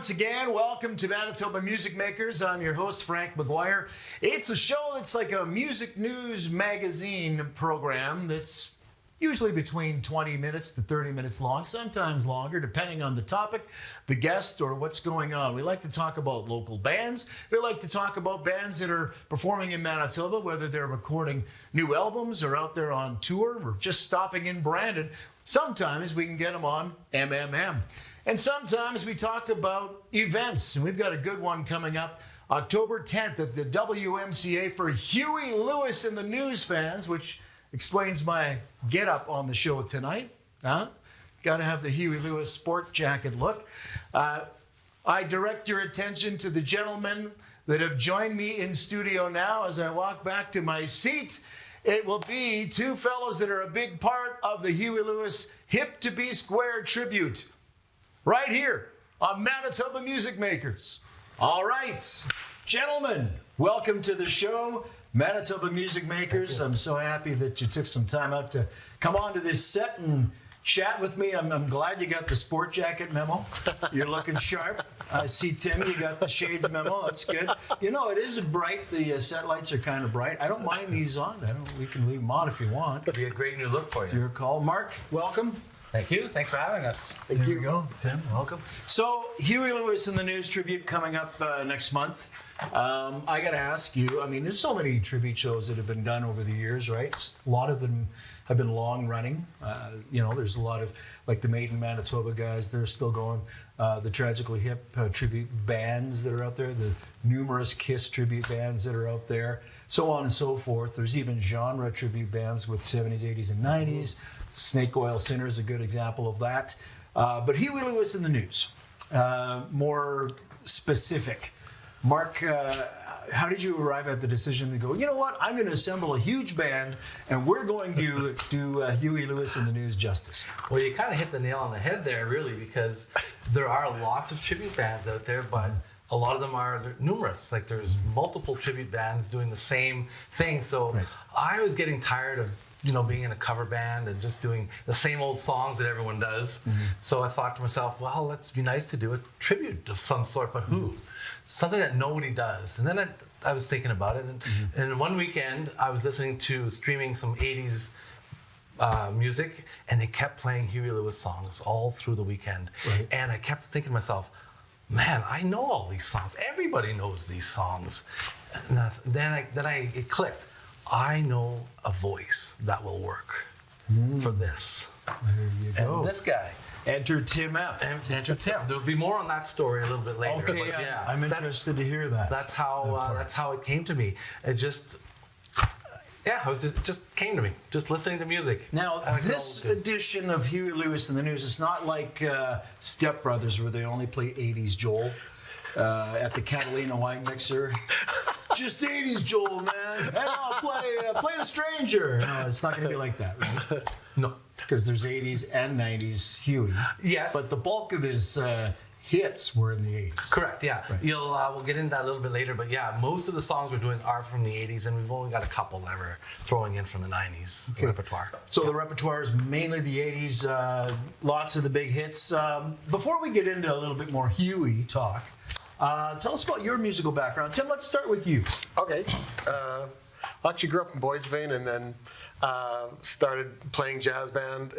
once again. Welcome to Manitoba Music Makers. I'm your host, Frank McGwire. It's a show that's like a music news magazine program that's usually between 20 minutes to 30 minutes long, sometimes longer, depending on the topic, the guest, or what's going on. We like to talk about local bands. We like to talk about bands that are performing in Manitoba, whether they're recording new albums or out there on tour or just stopping in Brandon. Sometimes we can get them on MMM. And sometimes we talk about events, and we've got a good one coming up October 10th at the WMCA for Huey Lewis and the News fans, which explains my get-up on the show tonight. Got to have the Huey Lewis sport jacket look. I direct your attention to the gentlemen that have joined me in studio now as I walk back to my seat. It will be two fellows that are a big part of the Huey Lewis Hip to Be Square tribute right here on Manitoba Music Makers. All right, gentlemen, welcome to the show, Manitoba Music Makers. I'm so happy that you took some time out to come on to this set and chat with me. I'm glad you got the sport jacket memo. You're looking sharp. I see, Tim, you got the shades memo. That's good. You know, it is bright. The set lights are kind of bright. I don't mind these on. We can leave them on if you want. It'll be a great new look for you. It's your call. Mark, welcome. Thank you. Thanks for having us. There you go. Tim, welcome. So, Huey Lewis and the News tribute coming up next month. I got to ask you, I mean, there's so many tribute shows that have been done over the years, right? A lot of them have been long running. There's a lot of, like the Made in Manitoba guys, they're still going. The Tragically Hip tribute bands that are out there, the numerous Kiss tribute bands that are out there, so on and so forth. There's even genre tribute bands with 70s, 80s, and 90s. Snake Oil Sinner is a good example of that. But Huey Lewis and the News, more specific. Mark, how did you arrive at the decision to go, you know what, I'm going to assemble a huge band and we're going to do Huey Lewis and the News justice? Well, you kind of hit the nail on the head there, really, because there are lots of tribute bands out there, but a lot of them are numerous. Like there's multiple tribute bands doing the same thing. So right. I was getting tired of being in a cover band and just doing the same old songs that everyone does. Mm-hmm. So I thought to myself, well, let's be nice to do a tribute of some sort, but who? Something that nobody does. And then I was thinking about it, and one weekend I was listening to streaming some 80s music, and they kept playing Huey Lewis songs all through the weekend. Right. And I kept thinking to myself, man, I know all these songs. Everybody knows these songs. And then it clicked. I know a voice that will work for this. There you go. And this guy. Enter Tim F. Enter Tim. There'll be more on that story a little bit later. Okay, yeah. I'm interested to hear that. That's how it came to me. It just came to me. Just listening to music. Now, this edition of Huey Lewis and the News, it's not like Step Brothers where they only play 80s Joel at the Catalina wine mixer. Just 80s Joel, man. And I'll play The Stranger. No, it's not going to be like that, right? No. Because there's 80s and 90s Huey. Yes. But the bulk of his hits were in the 80s. Correct, yeah. Right. We'll get into that a little bit later, but yeah, most of the songs we're doing are from the 80s, and we've only got a couple that we're throwing in from the 90s repertoire. So the repertoire is mainly the 80s, lots of the big hits. Before we get into a little bit more Huey talk, tell us about your musical background. Tim, let's start with you. Okay. I actually grew up in Boisvane and then started playing jazz band,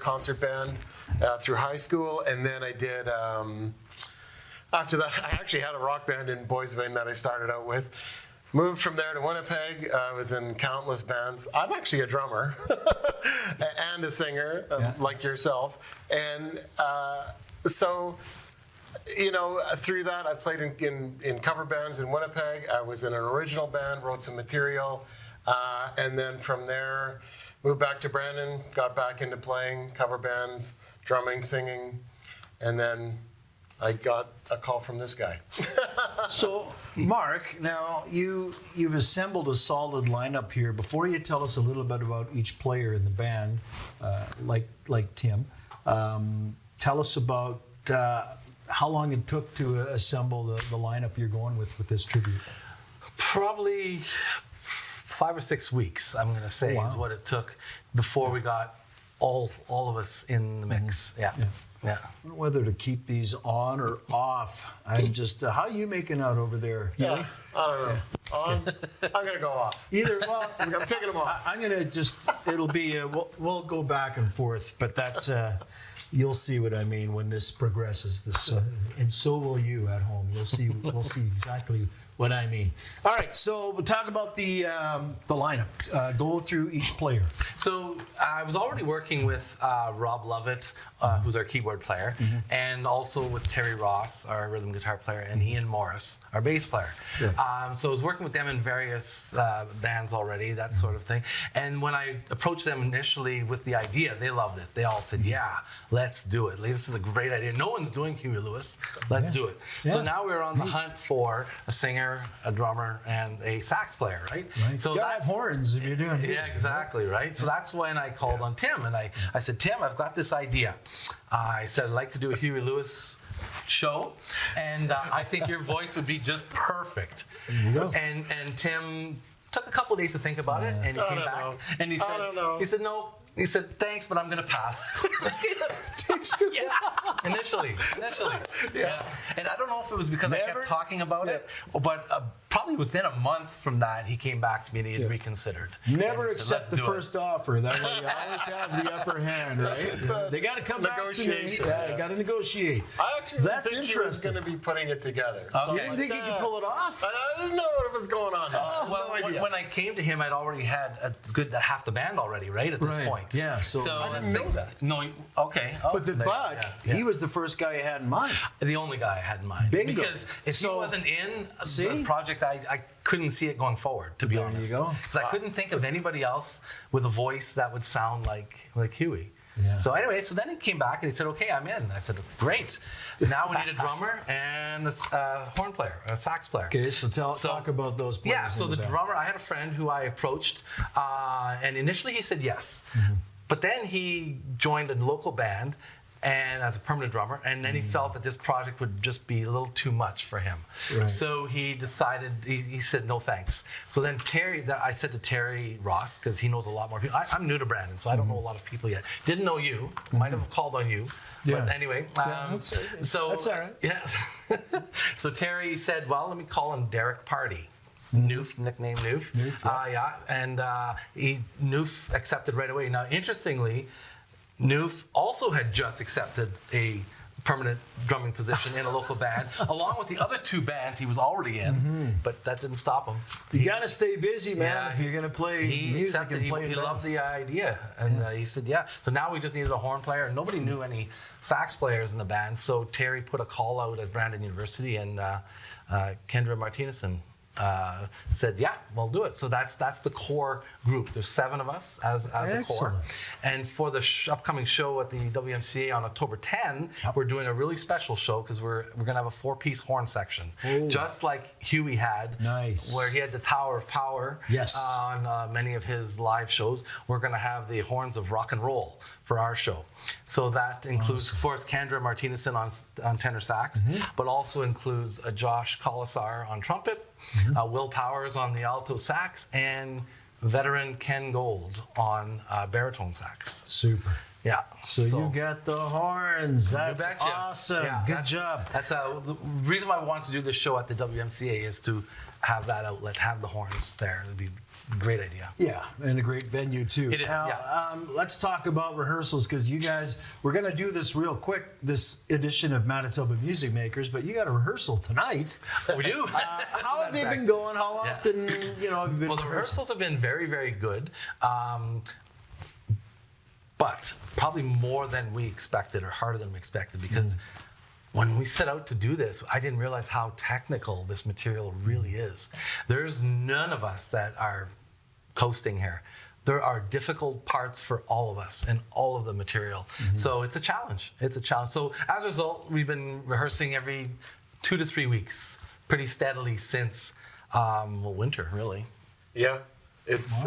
concert band through high school. And then I did, after that, I actually had a rock band in Boisvane that I started out with. Moved from there to Winnipeg. I was in countless bands. I'm actually a drummer and a singer, like yourself. And through that, I played in cover bands in Winnipeg. I was in an original band, wrote some material, and then from there, moved back to Brandon, got back into playing cover bands, drumming, singing, and then I got a call from this guy. So, Mark, now you've assembled a solid lineup here. Before you tell us a little bit about each player in the band, like Tim, tell us about how long it took to assemble the lineup you're going with this tribute. Probably 5 or 6 weeks, I'm going to say, is what it took before we got all of us in the mix. Mm-hmm. Yeah. Yeah. I don't know whether to keep these on or off. I'm just, how are you making out over there? Yeah, I don't know. On, I'm gonna go off. Either, well, I'm taking them off. I'm gonna just, it'll be, we'll go back and forth, but that's, you'll see what I mean when this progresses. This, and so will you at home. We'll see exactly what I mean. All right, so we'll talk about the lineup. Go through each player. So I was already working with Rob Lovett, who's our keyboard player, and also with Terry Ross, our rhythm guitar player, and Ian Morris, our bass player. Yeah. So I was working with them in various bands already, that sort of thing. And when I approached them initially with the idea, they loved it. They all said, yeah, let's do it. This is a great idea. No one's doing Huey Lewis. Let's do it. Yeah. So now we're on the hunt for a singer, a drummer, and a sax player, right? So you gotta have horns if you're doing it. Yeah, exactly, right? So that's when I called on Tim, and I said, Tim, I've got this idea. I said, I'd like to do a Huey Lewis show, and I think your voice would be just perfect. And Tim took a couple of days to think about it, and he came back, and he said, no. He said, thanks, but I'm going to pass. Did you? Yeah, initially. Yeah. And I don't know if it was because I kept talking about it, but probably within a month from that, he came back to me and he had reconsidered. Never and accept the first offer. That way you always have the upper hand, right? They got to come back to me. Yeah, you got to negotiate. I actually That's think he was interesting. going to be putting it together. You didn't think he could pull it off? I didn't know what was going on. When I came to him, I'd already had a good half the band already, right, at this point. Yeah, so I didn't know that. No, okay. Oh, he was the first guy you had in mind. the only guy I had in mind. Bingo. Because if he wasn't in the project, I couldn't see it going forward, to be honest. There you go. Because I couldn't think of anybody else with a voice that would sound like Huey. Yeah. So anyway, then he came back and he said, okay, I'm in. I said, great. Now we need a drummer and a horn player, a sax player. Okay, so talk about those players. Yeah, so the drummer, I had a friend who I approached, and initially he said yes. But then he joined a local band and as a permanent drummer, and then he felt that this project would just be a little too much for him. Right. So he decided, he said no thanks. So then I said to Terry Ross, because he knows a lot more people. I'm new to Brandon, so I don't know a lot of people yet. Didn't know you, might have called on you. Yeah. But anyway, that's all right. Yeah. So Terry said, well, let me call him Derek Party. Noof, nickname Noof. And Noof accepted right away. Now, interestingly, Noof also had just accepted a permanent drumming position in a local band, along with the other two bands he was already in, but that didn't stop him. You got to stay busy, man, if you're going to play music and play. He loved the idea, and he said, yeah. So now we just needed a horn player, and nobody knew any sax players in the band, so Terry put a call out at Brandon University, and Kendra Martinezson said, yeah, we'll do it. So that's the core group. There's 7 of us as a core. And for the upcoming show at the WMCA on October 10, we're doing a really special show because we're going to have a 4-piece horn section. Ooh. Just like Huey had, where he had the Tower of Power on many of his live shows. We're going to have the horns of rock and roll for our show. So that includes, of course, Kendra Martinezson on tenor sax, but also includes Josh Colasar on trumpet, Will Powers on the alto sax, and veteran Ken Gold on baritone sax. Super. Yeah. So you got the horns. That's awesome. Yeah, Good job. That's the reason why I wanted to do this show at the WMCA is to have that outlet, have the horns there. It'd be a great idea. Yeah, and a great venue too. It is, yeah. Let's talk about rehearsals because you guys, we're going to do this real quick, this edition of Manitoba Music Makers, but you got a rehearsal tonight. We do. How have they been going? How often, have you been Well, the rehearsals have been very, very good. But probably more than we expected or harder than we expected because when we set out to do this, I didn't realize how technical this material really is. There's none of us that are coasting here. There are difficult parts for all of us and all of the material. So it's a challenge. It's a challenge. So as a result, we've been rehearsing every 2 to 3 weeks pretty steadily since winter, really. Yeah, it's...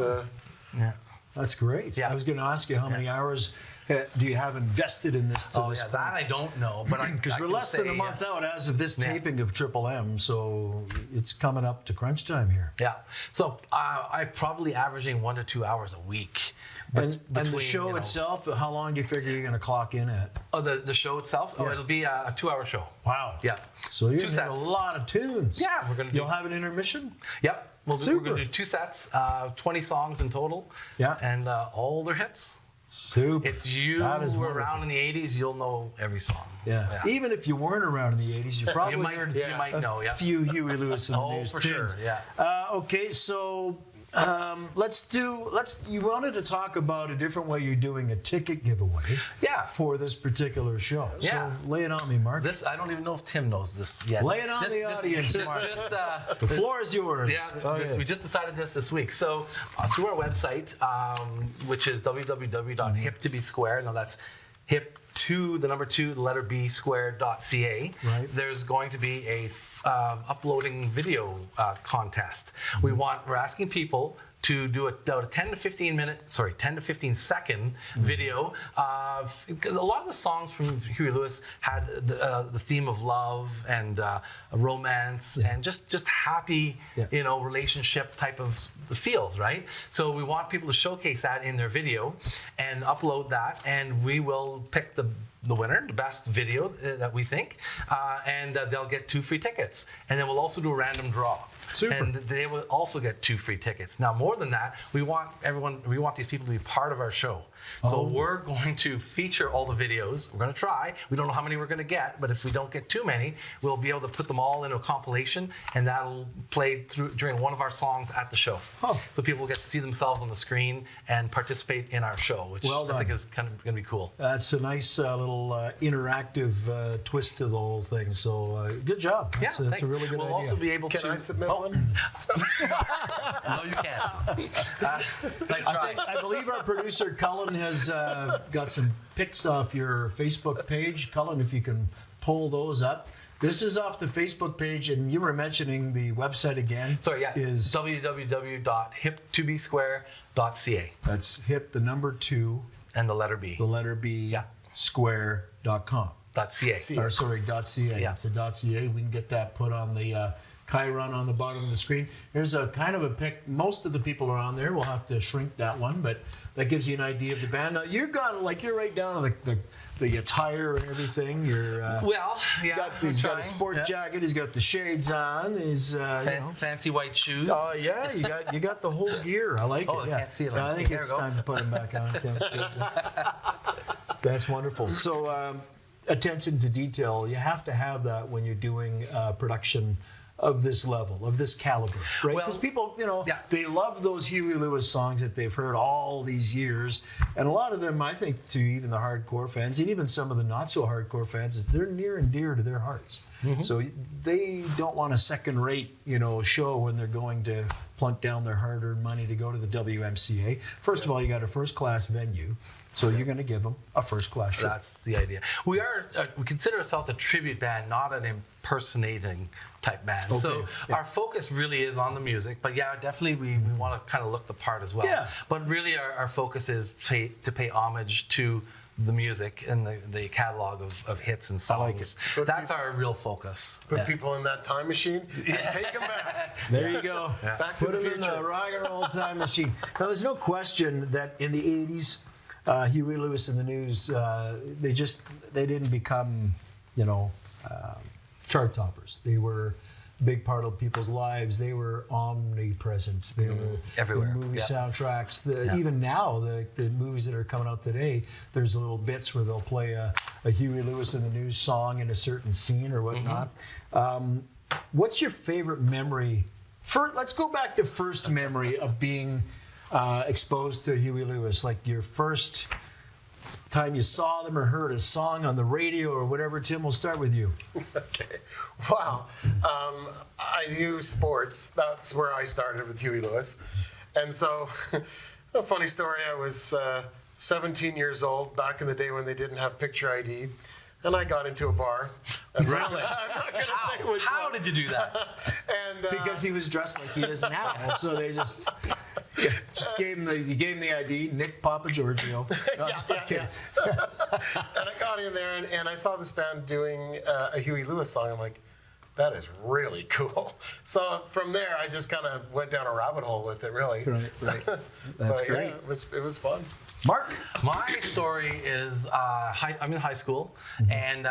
That's great. Yeah. I was going to ask you how many hours do you have invested in this to Oh this yeah, point? that I don't know, but Because we're less than a month out as of this taping of Triple M, so it's coming up to crunch time here. Yeah. So I'm probably averaging 1 to 2 hours a week. And the show itself, how long do you figure you're going to clock in at? Oh, the show itself? Oh, it'll be a 2-hour show. Wow. Yeah. So you're 2 going to sets. a lot of tunes. Yeah, we're going to do. You'll have an intermission? Yep. We're Super. going to do 2 sets, 20 songs in total. Yeah. And all their hits. Super. If you That is were wonderful. around in the 80s, you'll know every song. Yeah. Even if you weren't around in the 80s, you probably You might, heard you might know, yeah. a few Huey Lewis in the Oh, news for tunes. sure, yeah. Okay, so you wanted to talk about a different way you're doing a ticket giveaway Yeah. for this particular show. Yeah. So lay it on me, Mark. This, I don't even know if Tim knows this yet. Lay it on the audience, This Mark. just, The floor is yours. yeah, Oh, this, yeah. we just decided this week. So through our website, which is www.hip2b-square, now that's hip to the number 2, the letter B square.ca. Right. There's going to be a uploading video contest. We're asking people to do about a 10 to 15 second video because a lot of the songs from Huey Lewis had the theme of love and romance and just happy, relationship type of feels, right? So we want people to showcase that in their video and upload that, and we will pick the winner, the best video that we think, and they'll get 2 free tickets. And then we'll also do a random draw. Super. And they will also get 2 free tickets. Now, more than that, we want these people to be part of our show. So we're going to feature all the videos. We're going to try. We don't know how many we're going to get, but if we don't get too many, we'll be able to put them all into a compilation, and that'll play through during one of our songs at the show. Oh. So people will get to see themselves on the screen and participate in our show, which Well I think done. is kind of going to be cool. That's a nice little interactive twist to the whole thing. So good job. Yeah, That's a thanks. really good We'll idea. also be able Can to. I submit Oh, one? no, you can't. Nice try. I believe our producer Cullen has got some pics off your Facebook page. Cullen, if you can pull those up. This is off the Facebook page, and you were mentioning the website again. Sorry, yeah. Is www.hip2bsquare.ca that's hip the number 2 and the letter B. the letter B Yeah. square.com. .ca. Or sorry, .ca. Yeah. It's a .ca. We can get that put on the Chiron on the bottom of the screen. Here's a kind of a pic. Most of the people are on there. We'll have to shrink that one, but that gives you an idea of the band. Now you're right down to the attire and everything. You're Well, yeah. he's got a sport jacket. He's got the shades on. He's Fancy white shoes. Oh yeah, you got the whole gear. I like Oh, it. I Yeah. can't see it on Yeah, I the think screen. it's There we go. time to put him back on. Can't see it. That's wonderful. So attention to detail. You have to have that when you're doing production of this level, of this caliber, right? Well, Because people, yeah. they love those Huey Lewis songs that they've heard all these years, and a lot of them, I think, to even the hardcore fans, and even some of the not so hardcore fans, they're near and dear to their hearts. Mm-hmm. So they don't want a second-rate, show when they're going to plunk down their hard-earned money to go to the WMCA. First of all, you got a first-class venue, so you're going to give them a first-class show. That's the idea. We consider ourselves a tribute band, not an impersonating type band. Okay, So yeah. our focus really is on the music, but yeah, definitely we want to kind of look the part as well. Yeah. But really our focus is to pay homage to the music and the catalog of hits and songs. like it. That's our real focus. Put people in that time machine and take them back. There you go. Back to Put the them in the future. rock and roll time machine. Now, there's no question that in the 80s, Huey Lewis and the News, they didn't become, chart toppers. They were a big part of people's lives. They were omnipresent. They were Everywhere. in movie Yeah. soundtracks. Yeah. Even now, the movies that are coming out today, there's little bits where they'll play a Huey Lewis and the News song in a certain scene or whatnot. What's your favorite memory? Let's go back to first memory of being exposed to Huey Lewis, like your first time you saw them or heard a song on the radio or whatever. Tim, we'll start with you. Okay. Wow. I knew sports. That's where I started with Huey Lewis. And so, a funny story, I was 17 years old back in the day when they didn't have picture ID. And I got into a bar. Really? I'm not going to say which How one. did you do that? And, Because he was dressed like he is now, so they just Just gave him the ID, Nick Papa Giorgio. No, yeah. And I got in there, and I saw this band doing a Huey Lewis song. I'm like, that is really cool. So from there, I just kind of went down a rabbit hole with it, really. Right. That's But great. yeah, it was fun. Mark? My story is I'm in high school, and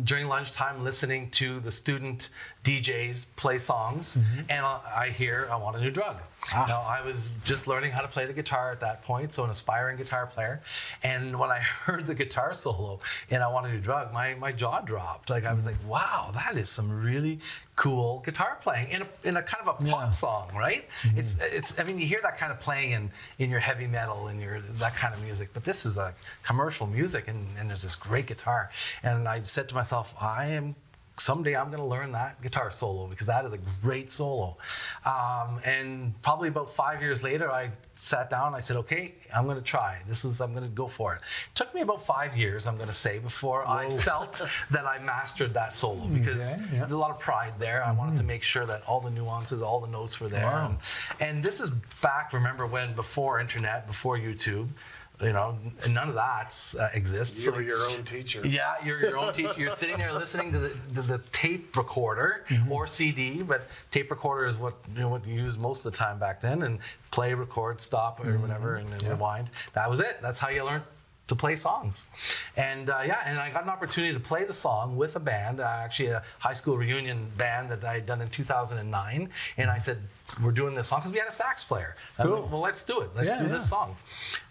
during lunchtime, listening to the student DJs play songs, and I hear I want a new drug. Now, I was just learning how to play the guitar at that point, so an aspiring guitar player. And when I heard the guitar solo and I want a new drug, my jaw dropped. Like, I was like, wow, that is some really cool guitar playing in a kind of a pop song, right? It's I mean, you hear that kind of playing in your heavy metal and that kind of music, but this is like commercial music, and there's this great guitar. And I said to myself, someday I'm going to learn that guitar solo, because that is a great solo. And probably about 5 years later, I sat down and I said, okay, I'm going to try. I'm going to go for it. It took me about 5 years, I'm going to say, before I felt that I mastered that solo, because there's a lot of pride there. I wanted to make sure that all the nuances, all the notes were there. Wow. And this is back, remember, when before internet, before YouTube, none of that exists. You were your own teacher. Yeah, you're your own teacher. You're sitting there listening to the tape recorder or CD, but tape recorder is what you used most of the time back then, and play, record, stop, or whatever, and then rewind. That was it. That's how you learned to play songs. And and I got an opportunity to play the song with a band, actually a high school reunion band that I had done in 2009. And I said, we're doing this song because we had a sax player. Cool. Well, let's do it. Let's do this song.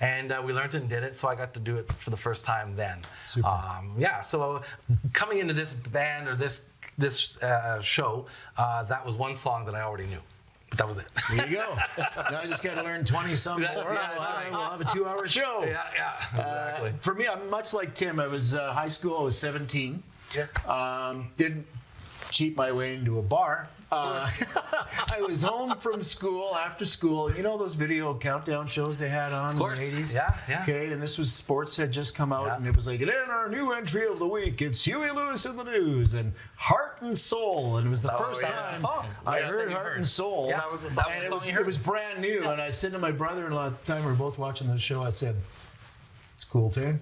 And we learned it and did it, so I got to do it for the first time then. Super. So coming into this band or this show, that was one song that I already knew. But that was it. There you go. Now I just got to learn 20-some more. That's right. We'll have a 2-hour show. Yeah, exactly. For me, I'm much like Tim. I was high school. I was 17. Didn't cheat my way into a bar. I was home from school after school. You know those video countdown shows they had on in the 80s? Yeah. Okay, and this was sports had just come out, and it was like, and in our new entry of the week, it's Huey Lewis in the news and Heart and Soul. And it was the first time I heard Heart and Soul. Yeah, that was the song. And it was brand new. And I said to my brother-in-law at the time, we were both watching the show, I said, it's a cool tune.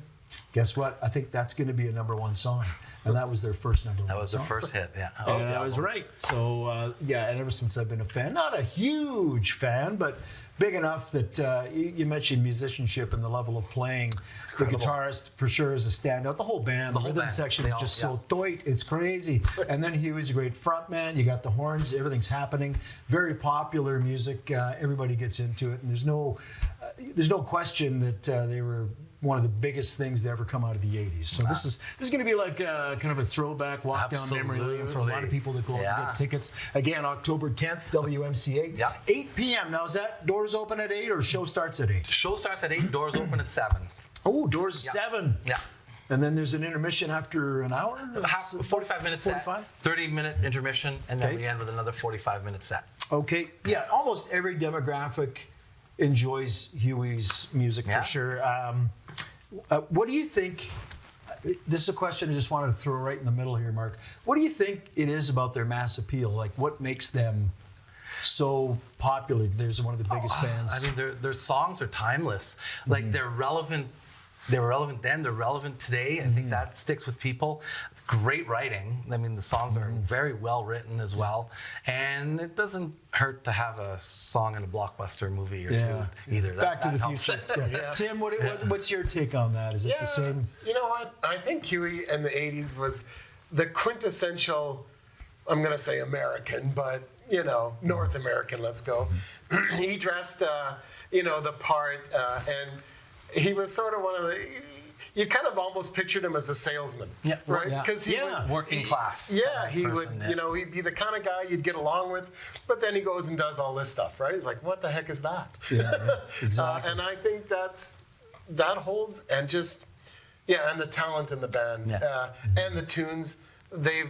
Guess what? I think that's going to be a #1 song. And that was their first #1 song. That was their first hit, yeah. And I was right. So, and ever since I've been a fan, not a huge fan, but big enough that you mentioned musicianship and the level of playing. The guitarist, for sure, is a standout. The whole band, the rhythm section is just so tight. It's crazy. And then he was a great frontman. You got the horns. Everything's happening. Very popular music. Everybody gets into it. And there's no question that they were one of the biggest things to ever come out of the 80s. So this is going to be like kind of a throwback walk down memory lane for a lot of people that go out to get tickets. Again, October 10th, WMCA, 8 p.m. Now, is that doors open at 8 or show starts at 8? Show starts at 8, doors open at 7. Oh, doors 7. Yeah. And then there's an intermission after an hour? 45-minute set, 30-minute intermission, and then we end with another 45-minute set. Okay. Yeah, almost every demographic enjoys Huey's music for sure. What do you think? This is a question I just wanted to throw right in the middle here, Mark. What do you think it is about their mass appeal? Like, what makes them so popular? There's one of the biggest bands. I mean, their songs are timeless. Like, they're relevant. They were relevant then, they're relevant today. I think that sticks with people. It's great writing. I mean, the songs are very well written as well. And it doesn't hurt to have a song in a blockbuster movie or two either. Back to the Future. Tim, what's your take on that? Is it the same? You know what? I think Huey in the 80s was the quintessential, I'm going to say American, but, North American, let's go. He dressed, the part, and he was sort of one of the, you kind of almost pictured him as a salesman, right? Because he was working class. Yeah, he would, he'd be the kind of guy you'd get along with, but then he goes and does all this stuff, right? He's like, what the heck is that? Yeah, exactly. And I think that holds, and and the talent in the band, and the tunes, they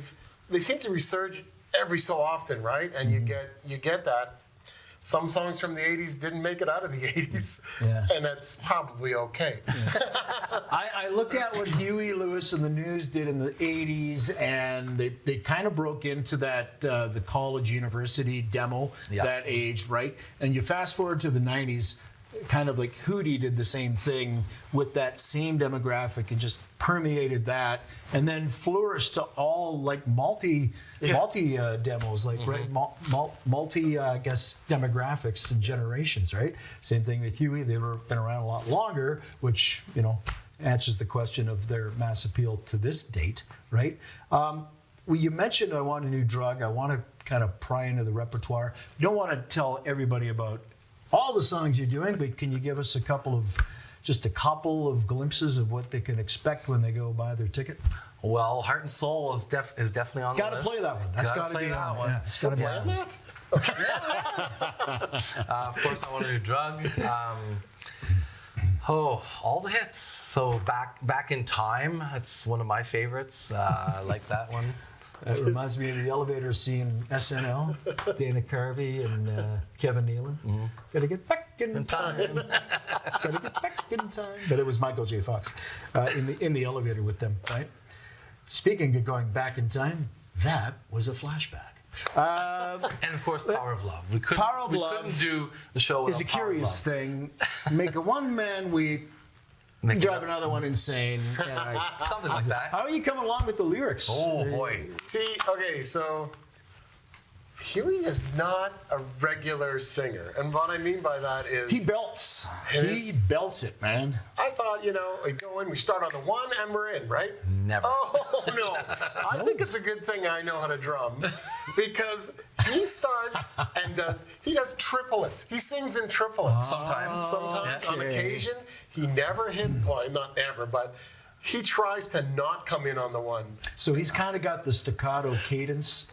seem to resurge every so often, right? And you get that some songs from the 80s didn't make it out of the 80s, and that's probably okay. I look at what Huey Lewis and the News did in the 80s, and they kind of broke into that the college university demo, that age, right? And you fast forward to the 90s, kind of like Hootie did the same thing with that same demographic and just permeated that, and then flourished to all like multi demos, like right, multi I guess demographics and generations, right? Same thing with Huey. They've been around a lot longer, which answers the question of their mass appeal to this date, right? Well, you mentioned I want a new drug. I want to kind of pry into the repertoire. You don't want to tell everybody about all the songs you're doing, but can you give us a couple of glimpses of what they can expect when they go buy their ticket? Well, Heart and Soul is definitely on the list. Gotta play that one. That's gotta be that one. Yeah, it's gotta be on the list. Of course, I Want a New Drug. All the hits. So back in Time. That's one of my favorites. I like that one. It reminds me of the elevator scene in SNL. Dana Carvey and Kevin Nealon. Gotta get back in time. Gotta get back in time. But it was Michael J. Fox in the elevator with them, right? Speaking of going back in time, that was a flashback. And of course, Power of Love. We couldn't do the show without It's a curious thing. Make a one-man weep. Drive another one insane. Something like that. How are you coming along with the lyrics? Oh, boy. See, okay, so Huey is not a regular singer. And what I mean by that is... He belts. He belts it, man. I thought, we go in, we start on the one, and we're in, right? Never. Oh, no. I think it's a good thing I know how to drum. Because he starts and does triplets. He sings in triplets. Sometimes. On occasion. He never hit, well, not ever, but he tries to not come in on the one. So he's kind of got the staccato cadence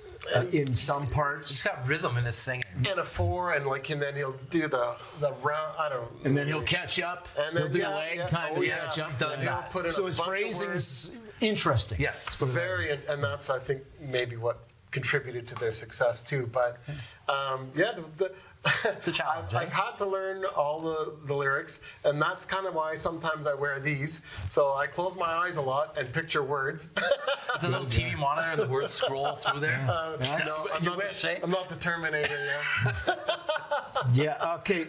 in some parts. He's got rhythm in his singing. And a four, and then he'll do the round, I don't know. And then he'll catch up. And then, he'll do lag time to catch up. Does that. Put in So his phrasing's interesting. Yes. And that's, I think, maybe what contributed to their success too. But it's a challenge. I've had to learn all the lyrics, and that's kind of why sometimes I wear these. So I close my eyes a lot and picture words. It's a little TV monitor and the words scroll through there. No, I'm not the Terminator, Yeah, okay.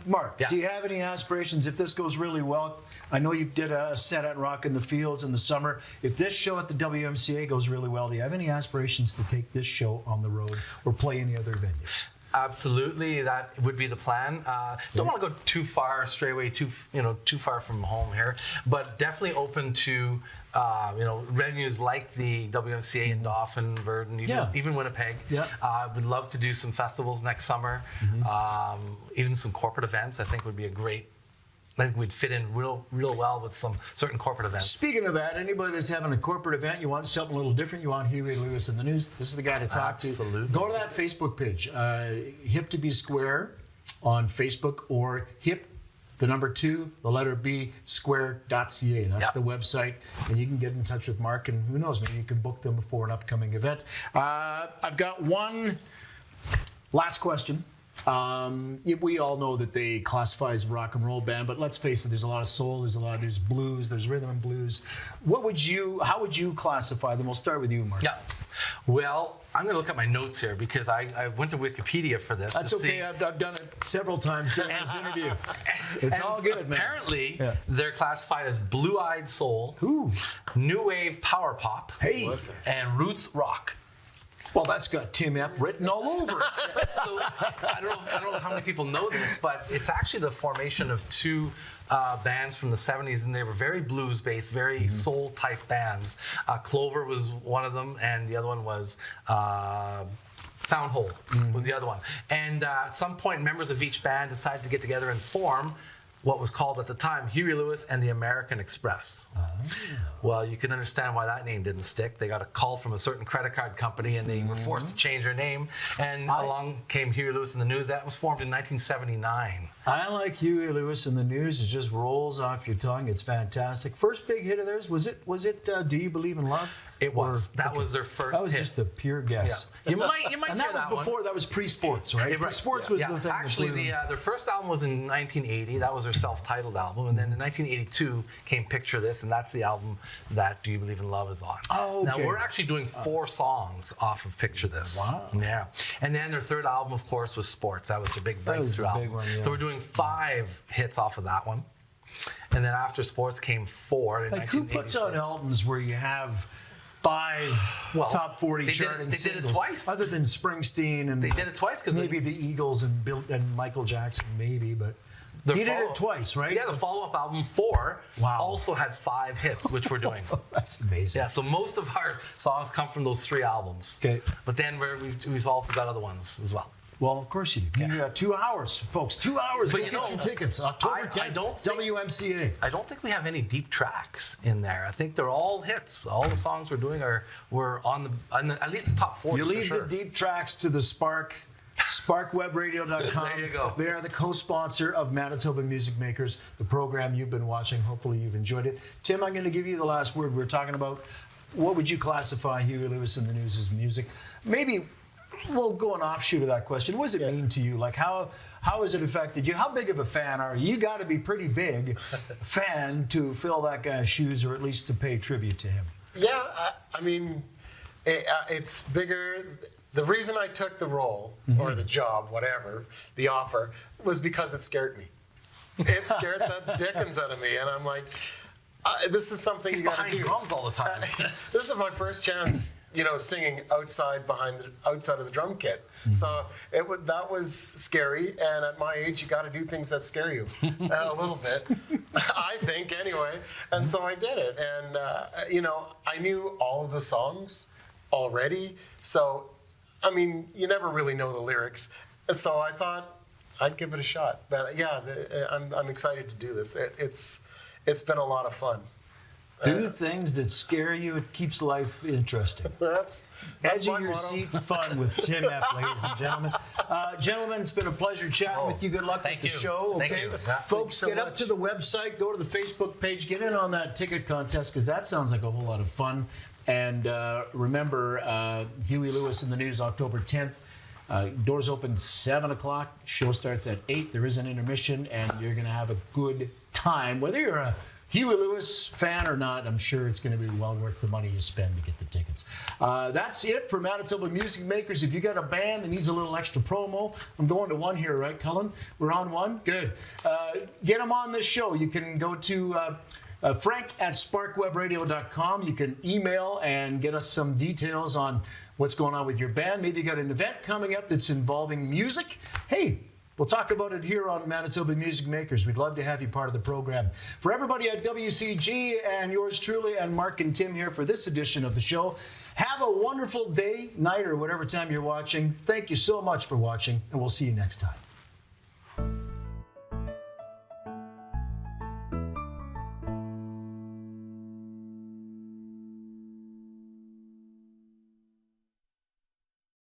Mark, Yeah. do you have any aspirations if this goes really well? I know you did a set at Rock in the Fields in the summer. If this show at the WMCA goes really well, do you have any aspirations to take this show on the road or play any other venues? Absolutely, that would be the plan. Don't want to go too far, stray away too far from home here, but definitely open to venues like the WMCA in Dauphin, Verdun, even Winnipeg. Yeah. Would love to do some festivals next summer, even some corporate events. I think would be a great. I think we'd fit in real well with some certain corporate events. Speaking of that, anybody that's having a corporate event, you want something a little different, you want Huey Lewis in the News, this is the guy to talk to. Absolutely. Go to that Facebook page, Hip to Be Square on Facebook, or hip, the number 2, the letter B, square.ca. That's the website, and you can get in touch with Mark, and who knows, maybe you can book them for an upcoming event. I've got one last question. We all know that they classify as a rock and roll band, but let's face it, there's a lot of soul, there's blues, there's rhythm and blues. How would you classify them? We'll start with you, Mark. Yeah. Well, I'm going to look at my notes here because I went to Wikipedia for this. That's okay. I've done it several times during this interview. It's all good, man. Apparently, they're classified as blue-eyed soul, new wave power pop, and roots rock. Well, that's got Tim Epp written all over it. So I don't know how many people know this, but it's actually the formation of two bands from the 70s, and they were very blues-based, very soul-type bands. Clover was one of them, and the other one was Soundhole was the other one. And at some point, members of each band decided to get together and form what was called at the time Huey Lewis and the American Express. Well, you can understand why that name didn't stick. They got a call from a certain credit card company, and they were forced to change their name. And along came Huey Lewis and the News. That was formed in 1979. I like Huey Lewis and the News. It just rolls off your tongue. It's fantastic. First big hit of theirs, was it Do You Believe in Love? It was. Or- That okay. was their first That was hit. just a pure guess. Yeah. You might And hear that was one. before, that was pre-sports, right? Right. Sports was the thing. that Actually, blew them. their first album was in 1980. That was their self-titled album, and then in 1982 came "Picture This," and that's the album that "Do You Believe in Love" is on. Oh, okay. Now we're actually doing 4 songs off of "Picture This." Wow. Yeah, and then their third album, of course, was "Sports." That was their big That was breakthrough the big album. one, yeah. So we're doing 5 hits off of that one, and then after "Sports" came 4 in Like, who 1986. puts out albums where you have 5 Well, top 40 they did it- charting they did it singles, twice. other than Springsteen and They did it twice because maybe the Eagles and Michael Jackson, maybe, but Their he did follow- it twice, right? Yeah, the follow-up album 4 Wow. also had 5 hits, which we're doing. That's amazing. Yeah, so most of our songs come from those 3 albums. Okay. But then we've also got other ones as well. Well, of course you do. You got 2 hours, folks. 2 hours. But Go you get know, your tickets. October I 10th, don't think- WMCA. I don't think we have any deep tracks in there. I think they're all hits. All the songs we're doing were on at least the top 40 You leave for sure. the deep tracks to the Spark. SparkWebRadio.com. There you go. They are the co-sponsor of Manitoba Music Makers, the program you've been watching. Hopefully you've enjoyed it. Tim, I'm going to give you the last word. We're talking about what would you classify Huey Lewis and the News as music? Maybe we'll go an offshoot of that question. What does it mean to you? Like how has it affected you? How big of a fan are you? You got to be pretty big fan to fill that guy's shoes, or at least to pay tribute to him. Yeah, I mean, it's bigger. The reason I took the role, or the job, whatever, the offer, was because it scared me. It scared the dickens out of me. And I'm like, this is something He's you got to behind do. drums all the time. This is my first chance, singing outside of the drum kit. So that was scary. And at my age, you got to do things that scare you a little bit, I think, anyway. And so I did it. And I knew all of the songs already. So, I mean, you never really know the lyrics. And so I thought I'd give it a shot. But yeah, I'm excited to do this. It's been a lot of fun. Do things that scare you. It keeps life interesting. That's Edge my of your motto. seat fun with Tim F, ladies and gentlemen. Gentlemen, it's been a pleasure chatting with you. Good luck thank with the you. show. Thank Okay, you. Yeah. folks, Thank you so get up much. to the website, go to the Facebook page, get in on that ticket contest because that sounds like a whole lot of fun. And remember, Huey Lewis in the News, October 10th. Doors open 7 o'clock. Show starts at 8. There is an intermission, and you're going to have a good time. Whether you're a Huey Lewis fan or not, I'm sure it's going to be well worth the money you spend to get the tickets. That's it for Manitoba Music Makers. If you got a band that needs a little extra promo, I'm going to one here, right, Cullen? We're on one? Good. Get them on this show. You can go to Frank at SparkWebRadio.com. You can email and get us some details on what's going on with your band. Maybe you got an event coming up that's involving music. Hey, we'll talk about it here on Manitoba Music Makers. We'd love to have you part of the program. For everybody at WCG and yours truly and Mark and Tim here for this edition of the show, have a wonderful day, night, or whatever time you're watching. Thank you so much for watching, and we'll see you next time.